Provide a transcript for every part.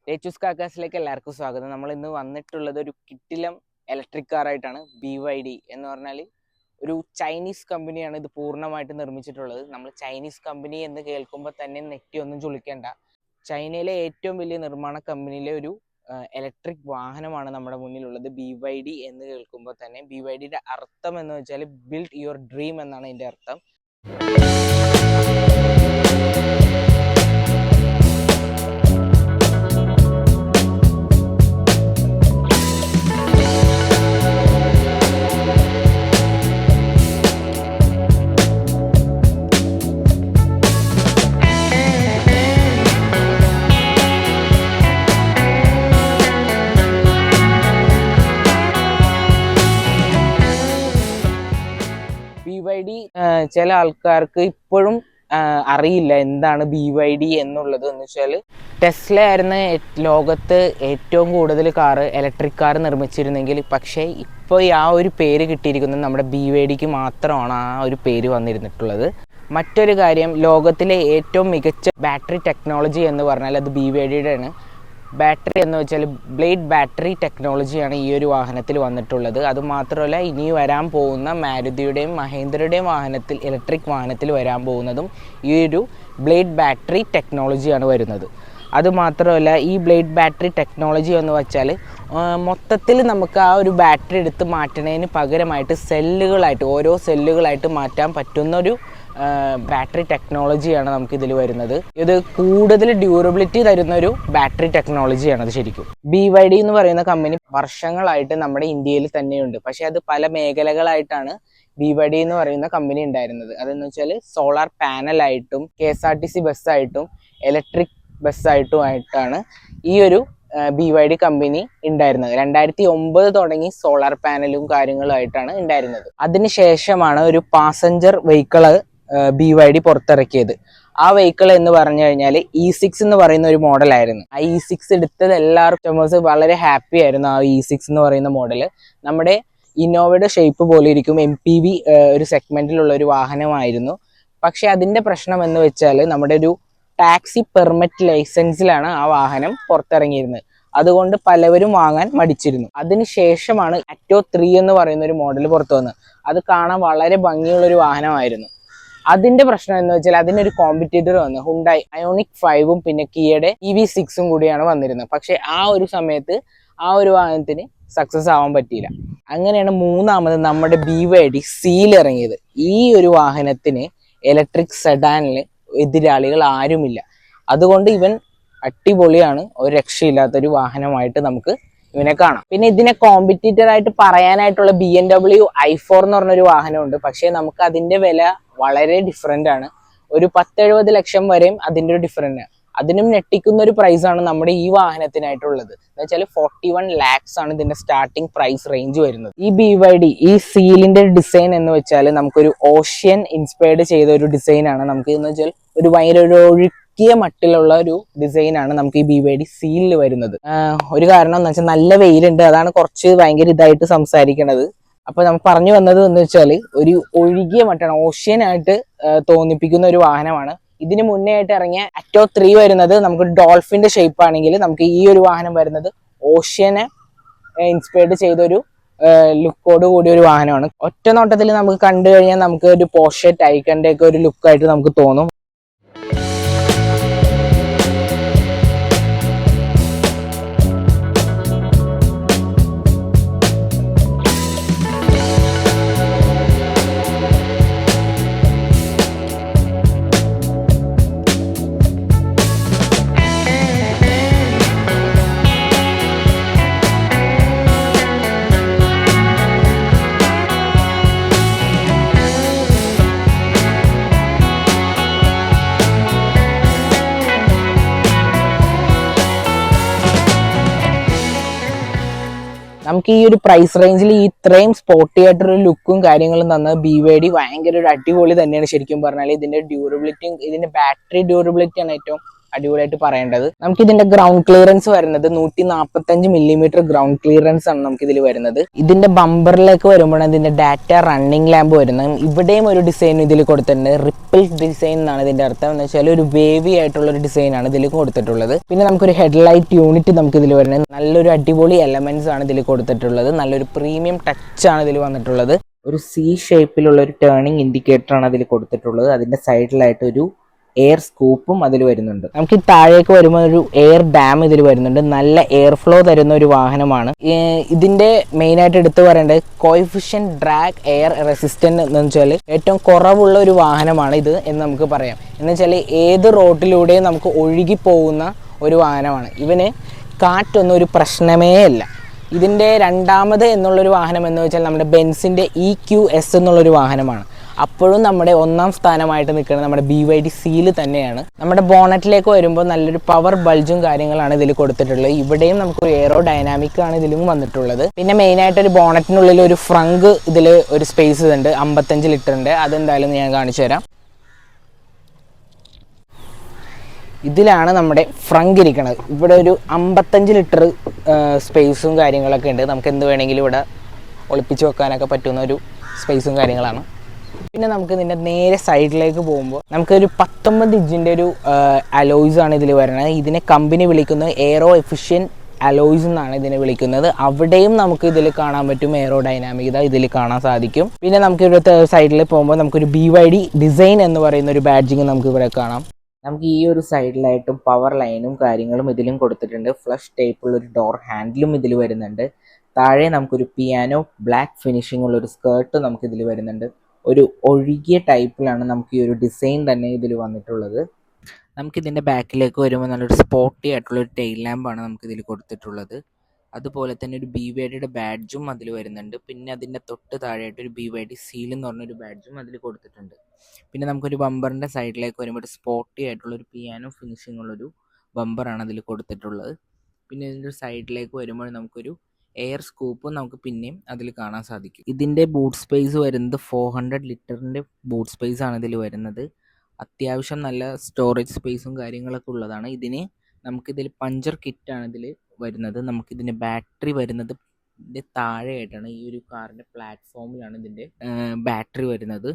ടേച്ചൂസ് കാക്കാസിലേക്ക് എല്ലാവർക്കും സ്വാഗതം. നമ്മൾ ഇന്ന് വന്നിട്ടുള്ളത് ഒരു കിട്ടിലം ഇലക്ട്രിക് കാറായിട്ടാണ്. BYD എന്ന് പറഞ്ഞാൽ ഒരു ചൈനീസ് കമ്പനിയാണ് ഇത് പൂർണ്ണമായിട്ട് നിർമ്മിച്ചിട്ടുള്ളത്. നമ്മൾ ചൈനീസ് കമ്പനി എന്ന് കേൾക്കുമ്പോൾ തന്നെ നെറ്റി ഒന്നും ചുളിക്കേണ്ട. ചൈനയിലെ ഏറ്റവും വലിയ നിർമ്മാണ കമ്പനിയിലെ ഒരു ഇലക്ട്രിക് വാഹനമാണ് നമ്മുടെ മുന്നിലുള്ളത്. BYD എന്ന് കേൾക്കുമ്പോൾ തന്നെ BYDയുടെ അർത്ഥം എന്ന് വെച്ചാൽ ബിൽഡ് യുവർ ഡ്രീം എന്നാണ് ഇതിൻ്റെ അർത്ഥം. BYD ചില ആൾക്കാർക്ക് ഇപ്പോഴും അറിയില്ല എന്താണ് BYD എന്നുള്ളത്. എന്ന് വെച്ചാൽ ടെസ്ല ആയിരുന്നു ലോകത്ത് ഏറ്റവും കൂടുതൽ ഇലക്ട്രിക് കാർ നിർമ്മിച്ചിരുന്നെങ്കിൽ, പക്ഷേ ഇപ്പോൾ ആ ഒരു പേര് കിട്ടിയിരിക്കുന്നത് നമ്മുടെ BYDക്ക് മാത്രമാണ് ആ ഒരു പേര് വന്നിരുന്നിട്ടുള്ളത്. മറ്റൊരു കാര്യം, ലോകത്തിലെ ഏറ്റവും മികച്ച ബാറ്ററി ടെക്നോളജി എന്ന് പറഞ്ഞാൽ അത് BYDയുടെ ആണ്. ബാറ്ററി എന്ന് വെച്ചാൽ ബ്ലേഡ് ബാറ്ററി ടെക്നോളജിയാണ് ഈ ഒരു വാഹനത്തിൽ വന്നിട്ടുള്ളത്. അതുമാത്രമല്ല, ഇനി വരാൻ പോകുന്ന മാരുതിയുടെയും മഹേന്ദ്രയുടെയും ഇലക്ട്രിക് വാഹനത്തിൽ വരാൻ പോകുന്നതും ഈ ഒരു ബ്ലേഡ് ബാറ്ററി ടെക്നോളജിയാണ് വരുന്നത്. അതുമാത്രമല്ല, ഈ ബ്ലേഡ് ബാറ്ററി ടെക്നോളജി എന്ന് വെച്ചാൽ മൊത്തത്തിൽ നമുക്ക് ആ ഒരു ബാറ്ററി എടുത്ത് മാറ്റുന്നതിന് പകരമായിട്ട് ഓരോ സെല്ലുകളായിട്ട് മാറ്റാൻ പറ്റുന്നൊരു ബാറ്ററി ടെക്നോളജിയാണ് നമുക്കിതിൽ വരുന്നത്. ഇത് കൂടുതൽ ഡ്യൂറബിലിറ്റി തരുന്നൊരു ബാറ്ററി ടെക്നോളജിയാണ് അത് ശരിക്കും. BYD എന്ന് പറയുന്ന കമ്പനി വർഷങ്ങളായിട്ട് നമ്മുടെ ഇന്ത്യയിൽ തന്നെയുണ്ട്. പക്ഷേ അത് പല മേഖലകളായിട്ടാണ് BYD എന്ന് പറയുന്ന കമ്പനി ഉണ്ടായിരുന്നത്. അതെന്ന് വെച്ചാൽ സോളാർ പാനലായിട്ടും KSRTC ബസ്സായിട്ടും ഇലക്ട്രിക് ബസ്സായിട്ടുമായിട്ടാണ് ഈ ഒരു BYD കമ്പനി ഉണ്ടായിരുന്നത്. 2009 തുടങ്ങി സോളാർ പാനലും കാര്യങ്ങളുമായിട്ടാണ് ഉണ്ടായിരുന്നത്. അതിനുശേഷമാണ് ഒരു പാസഞ്ചർ വെഹിക്കിള് BYD പുറത്തിറക്കിയത്. ആ വെഹിക്കിൾ എന്ന് പറഞ്ഞു കഴിഞ്ഞാൽ E6 എന്ന് പറയുന്ന ഒരു മോഡലായിരുന്നു. ആ E6 എടുത്തത് എല്ലാവർക്കും വളരെ ഹാപ്പി ആയിരുന്നു. ആ E6 എന്ന് പറയുന്ന മോഡല് നമ്മുടെ ഇന്നോവയുടെ ഷേപ്പ് പോലെ ഇരിക്കും. MPV ഒരു സെഗ്മെന്റിലുള്ള ഒരു വാഹനമായിരുന്നു. പക്ഷെ അതിന്റെ പ്രശ്നം എന്ന് വെച്ചാൽ നമ്മുടെ ഒരു ടാക്സി പെർമിറ്റ് ലൈസൻസിലാണ് ആ വാഹനം പുറത്തിറങ്ങിയിരുന്നത്. അതുകൊണ്ട് പലവരും വാങ്ങാൻ മടിച്ചിരുന്നു. അതിനുശേഷമാണ് അറ്റോ 3 എന്ന് പറയുന്ന ഒരു മോഡൽ പുറത്തു വന്നത്. അത് കാണാൻ വളരെ ഭംഗിയുള്ളൊരു വാഹനമായിരുന്നു. അതിന്റെ പ്രശ്നം എന്ന് വെച്ചാൽ അതിനൊരു കോമ്പറ്റീറ്റർ വന്നു, ഹുണ്ടായി അയോണിക് 5ഉം പിന്നെ കിയയുടെ EV6ഉം കൂടിയാണ് വന്നിരുന്നത്. പക്ഷെ ആ ഒരു സമയത്ത് ആ ഒരു വാഹനത്തിന് സക്സസ് ആവാൻ പറ്റിയില്ല. അങ്ങനെയാണ് മൂന്നാമത് നമ്മുടെ BYD സീൽ ഇറങ്ങിയത്. ഈ ഒരു വാഹനത്തിന് ഇലക്ട്രിക് സെഡാനിൽ എതിരാളികൾ ആരുമില്ല. അതുകൊണ്ട് ഇവൻ അടിപൊളിയാണ്, ഒരു രക്ഷയില്ലാത്തൊരു വാഹനമായിട്ട് നമുക്ക് ഇവനെ കാണാം. പിന്നെ ഇതിനെ കോമ്പറ്റീറ്റർ ആയിട്ട് പറയാനായിട്ടുള്ള BMW i4 എന്ന് പറഞ്ഞൊരു വാഹനമുണ്ട്. പക്ഷേ നമുക്ക് അതിന്റെ വില വളരെ ഡിഫറെന്റ് ആണ്. ഒരു 10-70 ലക്ഷം വരെയും അതിന്റെ ഒരു ഡിഫറൻറ്റ്. അതിനും ഞെട്ടിക്കുന്ന ഒരു പ്രൈസാണ് നമ്മുടെ ഈ വാഹനത്തിനായിട്ടുള്ളത്. എന്ന് വെച്ചാൽ 41 lakhs ആണ് ഇതിന്റെ സ്റ്റാർട്ടിംഗ് പ്രൈസ് റേഞ്ച് വരുന്നത്. ഈ BYD ഈ സീലിന്റെ ഡിസൈൻ എന്ന് വെച്ചാൽ നമുക്കൊരു ഓഷ്യൻ ഇൻസ്പയർഡ് ചെയ്ത ഒരു ഡിസൈനാണ്. നമുക്ക് എന്ന് വെച്ചാൽ ഒരു ഭയങ്കര ഒരു ഒഴുക്കിയ മട്ടിലുള്ള ഒരു ഡിസൈനാണ് നമുക്ക് ഈ BYD സീലിൽ വരുന്നത്. ഒരു കാരണം എന്ന് വെച്ചാൽ നല്ല വെയിലുണ്ട്, അതാണ് കുറച്ച് ഭയങ്കര ഇതായിട്ട് സംസാരിക്കണത്. അപ്പൊ നമുക്ക് പറഞ്ഞു വന്നത് എന്ന് വെച്ചാൽ ഒരു ഒഴുകിയ മട്ടാണ്, ഓഷ്യനായിട്ട് തോന്നിപ്പിക്കുന്ന ഒരു വാഹനമാണ്. ഇതിന് മുന്നേ ആയിട്ട് ഇറങ്ങിയ അറ്റോ 3 വരുന്നത് നമുക്ക് ഡോൾഫിന്റെ ഷേപ്പ് ആണെങ്കിൽ, നമുക്ക് ഈ ഒരു വാഹനം വരുന്നത് ഓഷ്യനെ ഇൻസ്പയർഡ് ചെയ്തൊരു ലുക്കോട് കൂടിയ ഒരു വാഹനമാണ്. ഒറ്റ നോട്ടത്തിൽ നമുക്ക് കണ്ടു കഴിഞ്ഞാൽ നമുക്ക് ഒരു പോർഷെ ടൈക്കന്റെ ഒക്കെ ഒരു ലുക്കായിട്ട് നമുക്ക് തോന്നും. നമുക്ക് ഈ ഒരു പ്രൈസ് റേഞ്ചിൽ ഇത്രയും സ്പോർട്ടി ആയിട്ടൊരു ലുക്കും കാര്യങ്ങളും തന്നത് BYD ഭയങ്കര ഒരു അടിപൊളി തന്നെയാണ് ശരിക്കും പറഞ്ഞാൽ. ഇതിന്റെ ഡ്യൂറബിലിറ്റിയും ഇതിന്റെ ബാറ്ററി ഡ്യൂറബിലിറ്റിയാണ് ഏറ്റവും അടിപൊളിയായിട്ട് പറയേണ്ടത്. നമുക്ക് ഇതിന്റെ ഗ്രൗണ്ട് ക്ലിയറൻസ് വരുന്നത് 145 മില്ലിമീറ്റർ ഗ്രൗണ്ട് ക്ലിയറൻസ് ആണ് നമുക്ക് ഇതിൽ വരുന്നത്. ഇതിന്റെ ബമ്പറിലേക്ക് വരുമ്പോഴാണ് ഇതിന്റെ ഡാറ്റ റണ്ണിംഗ് ലാമ്പ് വരുന്നത്. ഇവിടെയും ഒരു ഡിസൈൻ ഇതിൽ കൊടുത്തിട്ടുണ്ട്. റിപ്പിൾ ഡിസൈൻ എന്നാണ് ഇതിന്റെ അർത്ഥം. എന്ന് വെച്ചാൽ ഒരു വേവി ആയിട്ടുള്ള ഒരു ഡിസൈൻ ആണ് ഇതിൽ കൊടുത്തിട്ടുള്ളത്. പിന്നെ നമുക്കൊരു ഹെഡ്ലൈറ്റ് യൂണിറ്റ് നമുക്ക് ഇതിൽ വരുന്നത്. നല്ലൊരു അടിപൊളി എലമെന്റ്സ് ആണ് ഇതിൽ കൊടുത്തിട്ടുള്ളത്. നല്ലൊരു പ്രീമിയം ടച്ച് ആണ് ഇതിൽ വന്നിട്ടുള്ളത്. ഒരു സി ഷേപ്പിലുള്ള ഒരു ടേണിംഗ് ഇൻഡിക്കേറ്റർ ആണ് അതിൽ കൊടുത്തിട്ടുള്ളത്. അതിന്റെ സൈഡിലായിട്ട് ഒരു എയർ സ്കൂപ്പും അതിൽ വരുന്നുണ്ട്. നമുക്ക് ഈ താഴേക്ക് വരുമ്പോൾ ഒരു എയർ ഡാം ഇതിൽ വരുന്നുണ്ട്. നല്ല എയർ ഫ്ലോ തരുന്ന ഒരു വാഹനമാണ്. ഇതിന്റെ മെയിൻ ആയിട്ട് എടുത്തു പറയേണ്ടത് കോഎഫിഷ്യന്റ് ഡ്രാഗ് എയർ റെസിസ്റ്റന്റ് എന്ന് വെച്ചാൽ ഏറ്റവും കുറവുള്ള ഒരു വാഹനമാണ് ഇത് എന്ന് നമുക്ക് പറയാം. എന്ന് വെച്ചാൽ ഏത് റോഡിലൂടെയും നമുക്ക് ഒഴുകി പോകുന്ന ഒരു വാഹനമാണ്. ഇവന് കാറ്റൊന്നും ഒരു പ്രശ്നമേ അല്ല. ഇതിന്റെ രണ്ടാമത് എന്നുള്ളൊരു വാഹനം എന്ന് വെച്ചാൽ നമ്മുടെ ബെൻസിന്റെ EQS എന്നുള്ളൊരു വാഹനമാണ്. അപ്പോഴും നമ്മുടെ ഒന്നാം സ്ഥാനമായിട്ട് നിൽക്കുന്നത് നമ്മുടെ BYD സീൽ തന്നെയാണ്. നമ്മുടെ ബോണറ്റിലേക്ക് വരുമ്പോൾ നല്ലൊരു പവർ ബൾജും കാര്യങ്ങളാണ് ഇതിൽ കൊടുത്തിട്ടുള്ളത്. ഇവിടെയും നമുക്ക് എയറോ ഡൈനാമിക് ആണ് ഇതിലും വന്നിട്ടുള്ളത്. പിന്നെ മെയിനായിട്ട് ഒരു ബോണറ്റിനുള്ളിൽ ഒരു ഫ്രങ്ക് ഇതിൽ ഒരു സ്പേസ് ഉണ്ട്, 55 ലിറ്ററിൻ്റെ. അതെന്തായാലും ഞാൻ കാണിച്ചു തരാം. ഇതിലാണ് നമ്മുടെ ഫ്രങ്ക് ഇരിക്കുന്നത്. ഇവിടെ ഒരു 55 ലിറ്റർ സ്പേസും കാര്യങ്ങളൊക്കെ ഉണ്ട്. നമുക്ക് എന്ത് വേണമെങ്കിലും ഇവിടെ ഒളിപ്പിച്ച് വെക്കാനൊക്കെ പറ്റുന്ന ഒരു സ്പേസും കാര്യങ്ങളാണ്. പിന്നെ നമുക്ക് ഇതിൻ്റെ നേരെ സൈഡിലേക്ക് പോകുമ്പോൾ നമുക്കൊരു 19 ഇഞ്ചിൻ്റെ ഒരു അലോയ്സ് ആണ് ഇതിൽ വരുന്നത്. ഇതിനെ കമ്പനി വിളിക്കുന്നത് എയറോ എഫിഷ്യൻറ്റ് അലോയ്സ് എന്നാണ് ഇതിനെ വിളിക്കുന്നത്. അവിടെയും നമുക്ക് ഇതിൽ കാണാൻ പറ്റും എയറോ ഡൈനാമികത ഇതിൽ കാണാൻ സാധിക്കും. പിന്നെ നമുക്ക് ഇവിടുത്തെ സൈഡിൽ പോകുമ്പോൾ നമുക്കൊരു BYD ഡിസൈൻ എന്ന് പറയുന്ന ഒരു ബാഡ്ജിങ് നമുക്ക് ഇവിടെ കാണാം. നമുക്ക് ഈ ഒരു സൈഡിലായിട്ടും പവർ ലൈനും കാര്യങ്ങളും ഇതിലും കൊടുത്തിട്ടുണ്ട്. ഫ്ലഷ് ടൈപ്പുള്ള ഒരു ഡോർ ഹാൻഡിലും ഇതിൽ വരുന്നുണ്ട്. താഴെ നമുക്കൊരു പിയാനോ ബ്ലാക്ക് ഫിനിഷിംഗ് ഉള്ള ഒരു സ്കേർട്ട് നമുക്ക് ഇതിൽ വരുന്നുണ്ട്. ഒരു ഒഴുകിയ ടൈപ്പിലാണ് നമുക്ക് ഈ ഒരു ഡിസൈൻ തന്നെ ഇതിൽ വന്നിട്ടുള്ളത്. നമുക്കിതിൻ്റെ ബാക്കിലേക്ക് വരുമ്പോൾ നല്ലൊരു സ്പോർട്ടി ആയിട്ടുള്ളൊരു ടെയിൽ ലാമ്പാണ് നമുക്കിതിൽ കൊടുത്തിട്ടുള്ളത്. അതുപോലെ തന്നെ ഒരു BYDയുടെ ബാഡ്ജും അതിൽ വരുന്നുണ്ട്. പിന്നെ അതിൻ്റെ തൊട്ട് താഴെയായിട്ട് ഒരു BYD സീൽ എന്ന് പറഞ്ഞൊരു ബാഡ്ജും അതിൽ കൊടുത്തിട്ടുണ്ട്. പിന്നെ നമുക്കൊരു ബമ്പറിൻ്റെ സൈഡിലേക്ക് വരുമ്പോൾ ഒരു സ്പോർട്ടി ആയിട്ടുള്ളൊരു പിയാനോ ഫിനിഷിംഗ് ഉള്ളൊരു ബമ്പറാണ് അതിൽ കൊടുത്തിട്ടുള്ളത്. പിന്നെ ഇതിൻ്റെ സൈഡിലേക്ക് വരുമ്പോൾ നമുക്കൊരു എയർ സ്കൂപ്പും നമുക്ക് പിന്നെയും അതിൽ കാണാൻ സാധിക്കും. ഇതിൻ്റെ ബൂട്ട് സ്പേസ് വരുന്നത് 400 ലിറ്ററിൻ്റെ ബൂട്ട് സ്പേസ് ആണ് ഇതിൽ വരുന്നത്. അത്യാവശ്യം നല്ല സ്റ്റോറേജ് സ്പേസും കാര്യങ്ങളൊക്കെ ഉള്ളതാണ്. ഇതിന് നമുക്കിതിൽ പഞ്ചർ കിറ്റാണ് ഇതിൽ വരുന്നത്. നമുക്കിതിൻ്റെ ബാറ്ററി വരുന്നത് ഇതിൻ്റെ താഴെയായിട്ടാണ്. ഈ ഒരു കാറിൻ്റെ പ്ലാറ്റ്ഫോമിലാണ് ഇതിൻ്റെ ബാറ്ററി വരുന്നത്.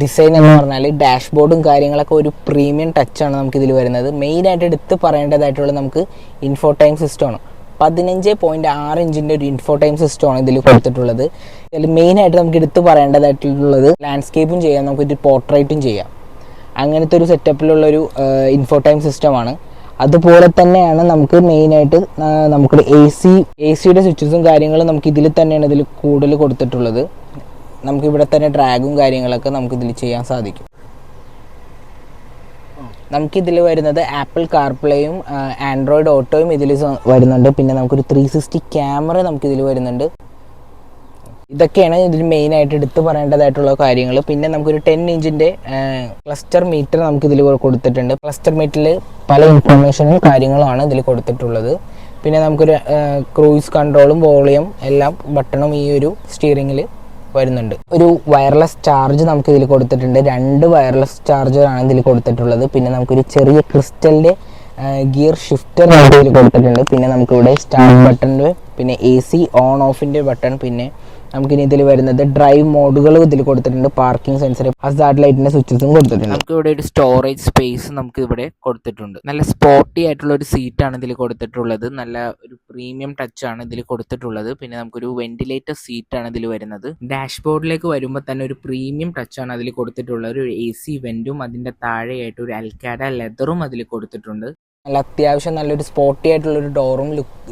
ഡിസൈൻ എന്ന് പറഞ്ഞാൽ ഡാഷ്ബോർഡും കാര്യങ്ങളൊക്കെ ഒരു പ്രീമിയം ടച്ചാണ് നമുക്കിതിൽ വരുന്നത്. മെയിനായിട്ട് എടുത്ത് പറയേണ്ടതായിട്ടുള്ളത് നമുക്ക് ഇൻഫോടൈം സിസ്റ്റമാണ്. 15.6 ഇഞ്ചിൻ്റെ ഒരു ഇൻഫോടൈം സിസ്റ്റമാണ് ഇതിൽ കൊടുത്തിട്ടുള്ളത്. ഇതിൽ മെയിനായിട്ട് നമുക്ക് എടുത്ത് പറയേണ്ടതായിട്ടുള്ളത് ലാൻഡ്സ്കേപ്പും ചെയ്യാം, നമുക്കിത് പോർട്രേറ്റും ചെയ്യാം. അങ്ങനത്തെ ഒരു സെറ്റപ്പിലുള്ളൊരു ഇൻഫോടൈം സിസ്റ്റമാണ്. അതുപോലെ തന്നെയാണ് നമുക്ക് മെയിനായിട്ട് നമുക്ക് AC യുടെ സ്വിച്ചസും കാര്യങ്ങളും നമുക്ക് ഇതിൽ തന്നെയാണ് ഇതിൽ കൂടുതൽ കൊടുത്തിട്ടുള്ളത്. നമുക്കിവിടെ തന്നെ ഡ്രാഗും കാര്യങ്ങളൊക്കെ നമുക്കിതിൽ ചെയ്യാൻ സാധിക്കും. നമുക്കിതിൽ വരുന്നത് ആപ്പിൾ കാർപ്ലേയും ആൻഡ്രോയിഡ് ഓട്ടോയും ഇതിൽ വരുന്നുണ്ട്. പിന്നെ നമുക്കൊരു 360 ക്യാമറ നമുക്കിതിൽ വരുന്നുണ്ട്. ഇതൊക്കെയാണ് ഇതിൽ മെയിനായിട്ട് എടുത്ത് പറയേണ്ടതായിട്ടുള്ള കാര്യങ്ങൾ. പിന്നെ നമുക്കൊരു 10 ഇഞ്ചിൻ്റെ ക്ലസ്റ്റർ മീറ്റർ നമുക്കിതിൽ കൊടുത്തിട്ടുണ്ട്. ക്ലസ്റ്റർ മീറ്ററിൽ പല ഇൻഫർമേഷനും കാര്യങ്ങളുമാണ് ഇതിൽ കൊടുത്തിട്ടുള്ളത്. പിന്നെ നമുക്കൊരു ക്രൂയിസ് കൺട്രോളും വോളിയം എല്ലാം ബട്ടണും ഈ ഒരു സ്റ്റിയറിങ്ങിൽ വരുന്നുണ്ട്. ഒരു വയർലെസ് ചാർജ് നമുക്ക് ഇതിൽ കൊടുത്തിട്ടുണ്ട്. 2 വയർലെസ് ചാർജറാണ് ഇതിൽ കൊടുത്തിട്ടുള്ളത്. പിന്നെ നമുക്കൊരു ചെറിയ ക്രിസ്റ്റലിൻ്റെ ഗിയർ ഷിഫ്റ്റർ നമുക്ക് ഇതിൽ കൊടുത്തിട്ടുണ്ട്. പിന്നെ നമുക്കിവിടെ സ്റ്റാർട്ട് ബട്ടൺ, പിന്നെ AC ഓൺ ഓഫിൻ്റെ ബട്ടൺ, പിന്നെ നമുക്കിനി ഇതിൽ വരുന്നത് ഡ്രൈവ് മോഡുകളും ഇതിൽ കൊടുത്തിട്ടുണ്ട്. പാർക്കിംഗ് സെൻസർ, ഹസാർഡ് ലൈറ്റിൻ്റെ സ്വിച്ചസും കൊടുത്തിട്ടുണ്ട്. നമുക്ക് ഇവിടെ ഒരു സ്റ്റോറേജ് സ്പേസ് നമുക്ക് ഇവിടെ കൊടുത്തിട്ടുണ്ട്. നല്ല സ്പോർട്ടി ആയിട്ടുള്ള ഒരു സീറ്റാണ് ഇതിൽ കൊടുത്തിട്ടുള്ളത്. നല്ല ഒരു പ്രീമിയം ടച്ചാണ് ഇതിൽ കൊടുത്തിട്ടുള്ളത്. പിന്നെ നമുക്കൊരു വെന്റിലേറ്റർ സീറ്റാണ് ഇതിൽ വരുന്നത്. ഡാഷ്ബോർഡിലേക്ക് വരുമ്പോൾ തന്നെ ഒരു പ്രീമിയം ടച്ചാണ് അതിൽ കൊടുത്തിട്ടുള്ളത്. ഒരു AC വെന്റും അതിൻ്റെ താഴെയായിട്ട് ഒരു അൽക്കാഡ ലെതറും അതിൽ കൊടുത്തിട്ടുണ്ട്. നല്ല അത്യാവശ്യം നല്ലൊരു സ്പോർട്ടി ആയിട്ടുള്ളൊരു ഡോറും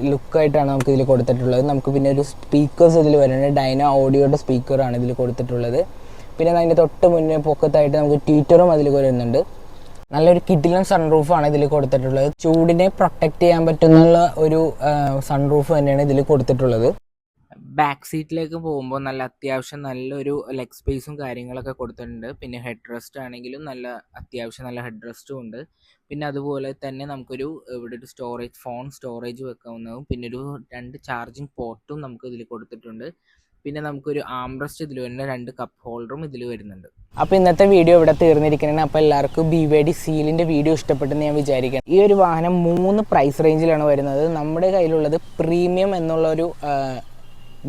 ലുക്കായിട്ടാണ് നമുക്ക് ഇതിൽ കൊടുത്തിട്ടുള്ളത്. നമുക്ക് പിന്നെ ഒരു സ്പീക്കേഴ്സ് ഇതിൽ വരുന്നത് ഡൈന ഓഡിയോയുടെ സ്പീക്കറാണ് ഇതിൽ കൊടുത്തിട്ടുള്ളത്. പിന്നെ അതിൻ്റെ തൊട്ട് മുന്നേ പൊക്കത്തായിട്ട് നമുക്ക് ട്വീറ്ററും അതിൽ വരുന്നുണ്ട്. നല്ലൊരു കിഡിലൻ സൺറൂഫാണ് ഇതിൽ കൊടുത്തിട്ടുള്ളത്. ചൂടിനെ പ്രൊട്ടക്റ്റ് ചെയ്യാൻ പറ്റുന്ന ഒരു സൺറൂഫ് തന്നെയാണ് ഇതിൽ കൊടുത്തിട്ടുള്ളത്. ബാക്ക് സീറ്റിലേക്ക് പോകുമ്പോൾ നല്ല അത്യാവശ്യം നല്ലൊരു ലെഗ് സ്പേസും കാര്യങ്ങളൊക്കെ കൊടുത്തിട്ടുണ്ട്. പിന്നെ ഹെഡ് റെസ്റ്റ് ആണെങ്കിലും അത്യാവശ്യം നല്ല ഹെഡ് റെസ്റ്റും ഉണ്ട്. പിന്നെ അതുപോലെ തന്നെ നമുക്കൊരു ഇവിടെ ഒരു ഫോൺ സ്റ്റോറേജ് വെക്കാവുന്നതും പിന്നെ ഒരു 2 ചാർജിങ് പോർട്ടും നമുക്ക് ഇതിൽ കൊടുത്തിട്ടുണ്ട്. പിന്നെ നമുക്കൊരു ആംറസ്റ്റ് ഇതിൽ വരുന്ന 2 കപ്പ് ഹോൾഡറും ഇതിൽ വരുന്നുണ്ട്. അപ്പോൾ ഇന്നത്തെ വീഡിയോ ഇവിടെ തീർന്നിരിക്കുകയാണ്. അപ്പോൾ എല്ലാവർക്കും BYD സീലിൻ്റെ വീഡിയോ ഇഷ്ടപ്പെട്ടെന്ന് ഞാൻ വിചാരിക്കാം. ഈ ഒരു വാഹനം 3 പ്രൈസ് റേഞ്ചിലാണ് വരുന്നത്. നമ്മുടെ കയ്യിലുള്ളത് പ്രീമിയം എന്നുള്ളൊരു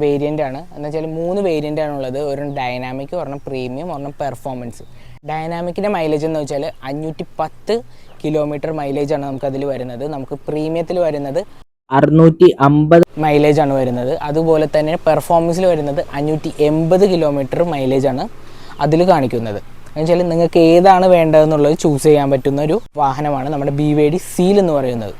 വേരിയൻ്റ് ആണ്. എന്ന് വെച്ചാൽ 3 വേരിയൻ്റ് ആണുള്ളത്. ഒരെണ്ണം ഡൈനാമിക്, ഒരെണ്ണം പ്രീമിയം, ഒരെണ്ണം പെർഫോമൻസ്. ഡൈനാമിക്കിൻ്റെ മൈലേജ് എന്ന് വെച്ചാൽ 510 കിലോമീറ്റർ മൈലേജാണ് നമുക്കതിൽ വരുന്നത്. നമുക്ക് പ്രീമിയത്തിൽ വരുന്നത് 650 മൈലേജാണ് വരുന്നത്. അതുപോലെ തന്നെ പെർഫോമൻസിൽ വരുന്നത് 580 കിലോമീറ്റർ മൈലേജാണ് അതിൽ കാണിക്കുന്നത്. എന്നുവെച്ചാൽ നിങ്ങൾക്ക് ഏതാണ് വേണ്ടതെന്നുള്ളത് ചൂസ് ചെയ്യാൻ പറ്റുന്ന ഒരു വാഹനമാണ് നമ്മുടെ BYD സീൽ എന്ന് പറയുന്നത്.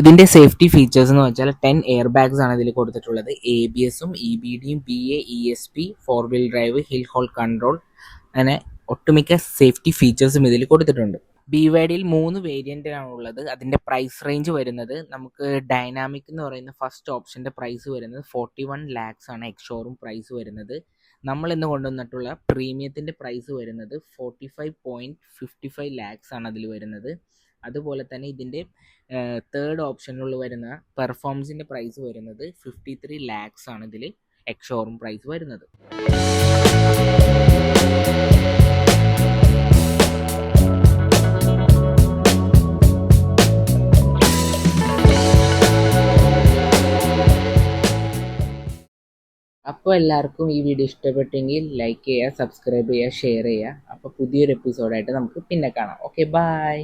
ഇതിൻ്റെ സേഫ്റ്റി ഫീച്ചേഴ്സ് എന്ന് വെച്ചാൽ 10 എയർ ബാഗ്സ് ആണ് ഇതിൽ കൊടുത്തിട്ടുള്ളത്. ABSഉം EBDയും BA ESP 4 wheel drive, hill hold control, അങ്ങനെ ഒട്ടുമിക്ക സേഫ്റ്റി ഫീച്ചേഴ്സും ഇതിൽ കൊടുത്തിട്ടുണ്ട്. BYDയിൽ 3 വേരിയൻ്റാണുള്ളത്. അതിൻ്റെ പ്രൈസ് റേഞ്ച് വരുന്നത് നമുക്ക് ഡൈനാമിക് എന്ന് പറയുന്ന ഫസ്റ്റ് ഓപ്ഷൻ്റെ പ്രൈസ് വരുന്നത് 41 lakhs ആണ് എക്സ് ഷോറൂം പ്രൈസ് വരുന്നത്. നമ്മൾ ഇന്ന് കൊണ്ടുവന്നിട്ടുള്ള പ്രീമിയത്തിൻ്റെ പ്രൈസ് വരുന്നത് 45.55 lakhs ആണ് അതിൽ വരുന്നത്. അതുപോലെ തന്നെ ഇതിൻ്റെ തേർഡ് ഓപ്ഷനിലുള്ള വരുന്ന പെർഫോമൻസിൻ്റെ പ്രൈസ് വരുന്നത് 53 lakhs ആണ് ഇതിൽ എക്സ് ഷോറൂം പ്രൈസ് വരുന്നത്. അപ്പോൾ എല്ലാവർക്കും ഈ വീഡിയോ ഇഷ്ടപ്പെട്ടെങ്കിൽ ലൈക്ക് ചെയ്യുക, സബ്സ്ക്രൈബ് ചെയ്യുക, ഷെയർ ചെയ്യുക. അപ്പോൾ പുതിയൊരു എപ്പിസോഡായിട്ട് നമുക്ക് പിന്നെ കാണാം. Okay, by.